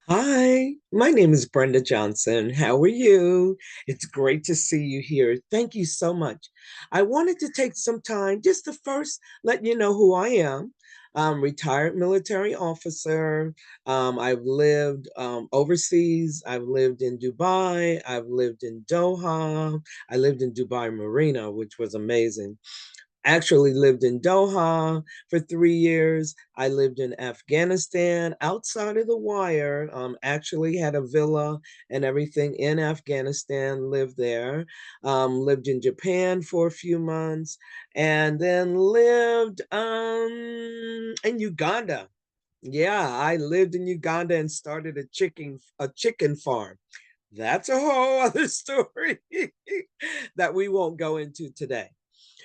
Hi, my name is Brenda Johnson. How are you? It's great to see you here. Thank you so much. I wanted to take some time just to first let you know who I am. I'm a retired military officer. I've lived overseas. I've lived in Dubai. I've lived in Doha. I lived in Dubai Marina, which was amazing. Actually lived in Doha for 3 years. I lived in Afghanistan outside of the wire. Actually had a villa and everything in Afghanistan, lived there. Lived in Japan for a few months and then lived in Uganda. Yeah, I lived in Uganda and started a chicken farm. That's a whole other story that we won't go into today.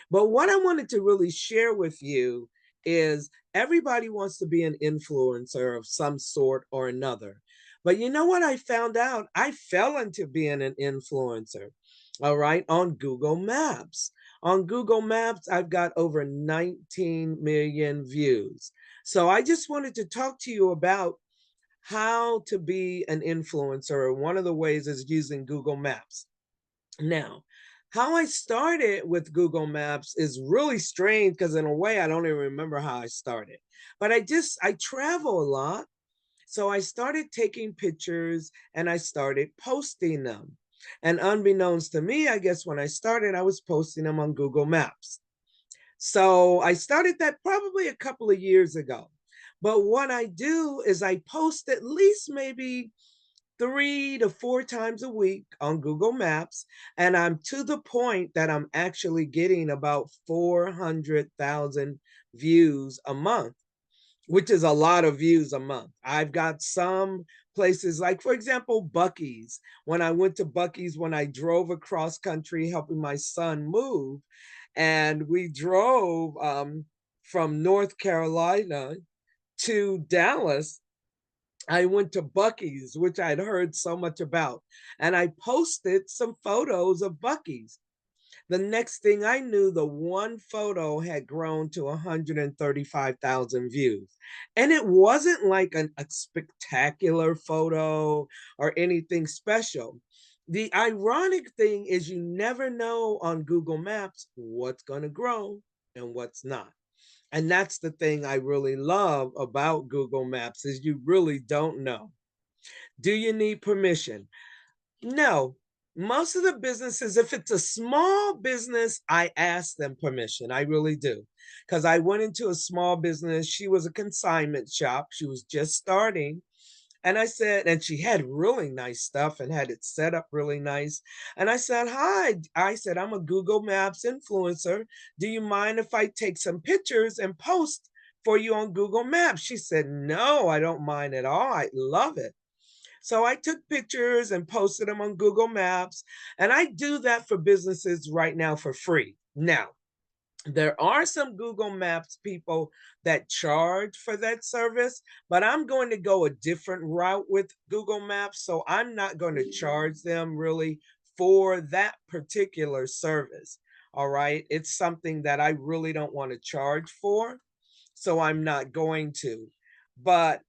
But what I wanted to really share with you is everybody wants to be an influencer of some sort or another. But you know what I found out? I fell into being an influencer, all right, on Google Maps. On Google Maps, I've got over 19 million views. So I just wanted to talk to you about how to be an influencer. One of the ways is using Google Maps. Now, how I started with Google Maps is really strange because in a way I don't even remember how I started. But I travel a lot. So I started taking pictures and I started posting them. And unbeknownst to me, I guess when I started, I was posting them on Google Maps. So I started that probably a couple of years ago. But what I do is I post at least maybe 3 to 4 times a week on Google Maps. And I'm to the point that I'm actually getting about 400,000 views a month, which is a lot of views a month. I've got some places like, for example, Buc-ee's. When I went to Buc-ee's, when I drove across country helping my son move, and we drove from North Carolina to Dallas, I went to Buc-ee's, which I'd heard so much about, and I posted some photos of Buc-ee's. The next thing I knew, the one photo had grown to 135,000 views. And it wasn't like a spectacular photo or anything special. The ironic thing is, you never know on Google Maps what's going to grow and what's not. And that's the thing I really love about Google Maps is you really don't know. Do you need permission? No. Most of the businesses, if it's a small business, I ask them permission. I really do. Because I went into a small business. She was a consignment shop. She was just starting. And I said, and she had really nice stuff and had it set up really nice. And I said, hi. I said, I'm a Google Maps influencer. Do you mind if I take some pictures and post for you on Google Maps? She said, no, I don't mind at all. I love it. So I took pictures and posted them on Google Maps. And I do that for businesses right now for free. Now, there are some Google Maps people that charge for that service, but I'm going to go a different route with Google Maps. So I'm not going to charge them really for that particular service. All right. It's something that I really don't want to charge for. So I'm not going to. But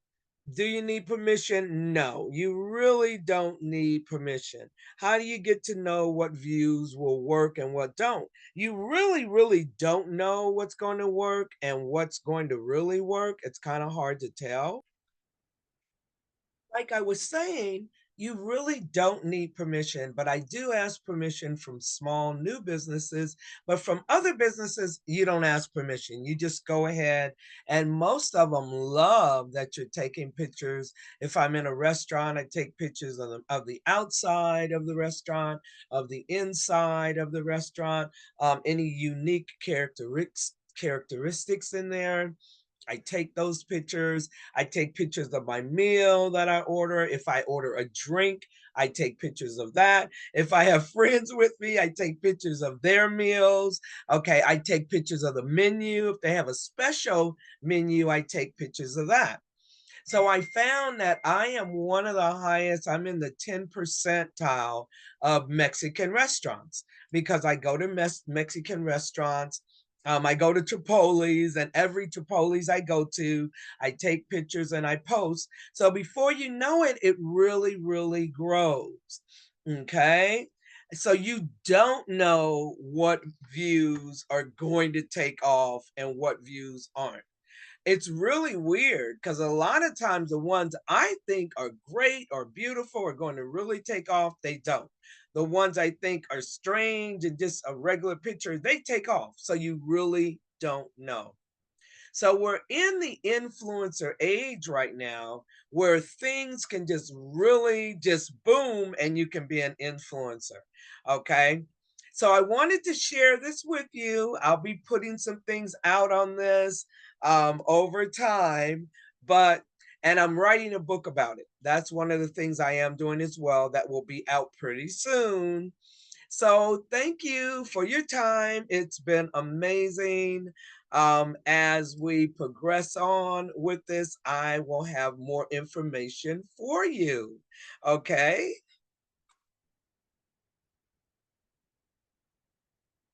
do you need permission? No, you really don't need permission. How do you get to know what views will work and what don't? You really, really don't know what's going to work and what's going to really work. It's kind of hard to tell. Like I was saying, you really don't need permission, but I do ask permission from small new businesses. But from other businesses, you don't ask permission. You just go ahead, and most of them love that you're taking pictures. If I'm in a restaurant, I take pictures of the outside of the restaurant, of the inside of the restaurant, any unique characteristics in there. I take those pictures. I take pictures of my meal that I order. If I order a drink, I take pictures of that. If I have friends with me, I take pictures of their meals. Okay, I take pictures of the menu. If they have a special menu, I take pictures of that. So I found that I am one of the highest, I'm in the 10 percentile of Mexican restaurants because I go to Mexican restaurants I go to Chipotle's, and every Chipotle's I go to, I take pictures and I post. So before you know it, it really, really grows. Okay. So you don't know what views are going to take off and what views aren't. It's really weird because a lot of times the ones I think are great or beautiful are going to really take off, they don't. The ones I think are strange and just a regular picture, they take off. So you really don't know. So we're in the influencer age right now where things can just really just boom and you can be an influencer. Okay. So I wanted to share this with you. I'll be putting some things out on this over time, but and I'm writing a book about it. That's one of the things I am doing as well that will be out pretty soon. So thank you for your time. It's been amazing. As we progress on with this, I will have more information for you. Okay.